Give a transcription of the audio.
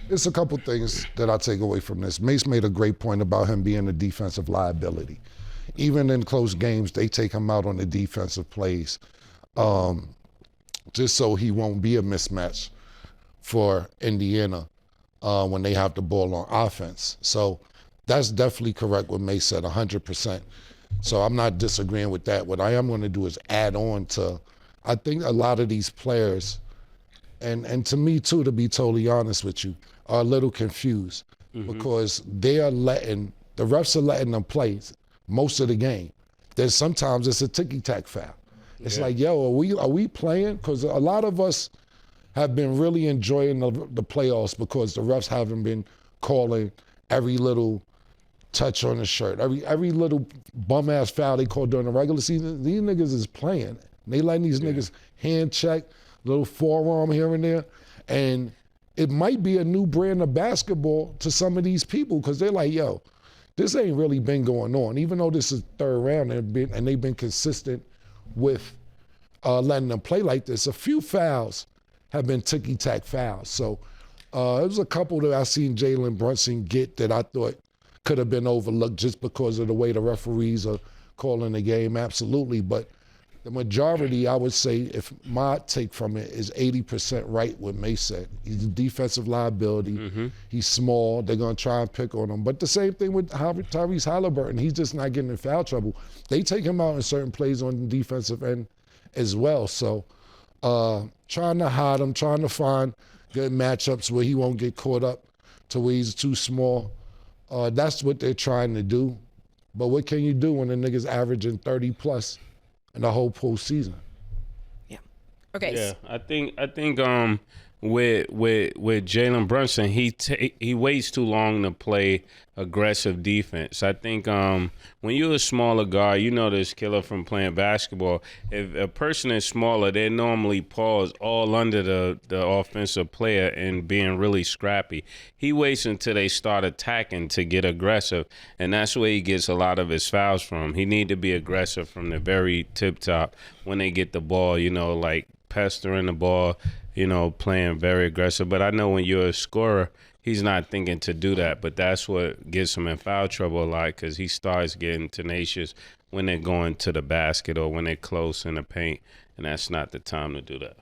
It's a couple things that I take away from this. Mase made a great point about him being a defensive liability. Even in close games, they take him out on the defensive plays, um, just so he won't be a mismatch for Indiana when they have the ball on offense. So that's definitely correct what Mase said, 100%. So I'm not disagreeing with that. What I am going to do is add on to, I think a lot of these players, and to me too, to be totally honest with you, are a little confused because the refs are letting them play most of the game. There's sometimes it's a ticky-tack foul. It's like, yo, are we playing? Because a lot of us have been really enjoying the playoffs because the refs haven't been calling every little touch on the shirt, every little bum-ass foul they call during the regular season. These niggas is playing. They letting these niggas hand check, little forearm here and there. And it might be a new brand of basketball to some of these people because they're like, yo, this ain't really been going on. Even though this is third round and they've been consistent with letting them play like this, a few fouls have been ticky-tack fouls. So there was a couple that I seen Jalen Brunson get that I thought could have been overlooked just because of the way the referees are calling the game, absolutely. But the majority, I would say, if my take from it is 80% right what Mase said. He's a defensive liability. He's small. They're going to try and pick on him. But the same thing with Tyrese Halliburton. He's just not getting in foul trouble. They take him out in certain plays on the defensive end as well. So trying to hide him, trying to find good matchups where he won't get caught up to where he's too small. That's what they're trying to do. But what can you do when the nigga's averaging 30 plus in the whole postseason? Yeah. Okay. Yeah, I think with Jalen Brunson, he waits too long to play aggressive defense. I think when you're a smaller guy, you know this, Killer, from playing basketball. If a person is smaller, they normally pause all under the offensive player and being really scrappy. He waits until they start attacking to get aggressive, and that's where he gets a lot of his fouls from. He need to be aggressive from the very tip top when they get the ball, like pestering the ball, playing very aggressive. But I know when you're a scorer, he's not thinking to do that. But that's what gets him in foul trouble a lot because he starts getting tenacious when they're going to the basket or when they're close in the paint, and that's not the time to do that.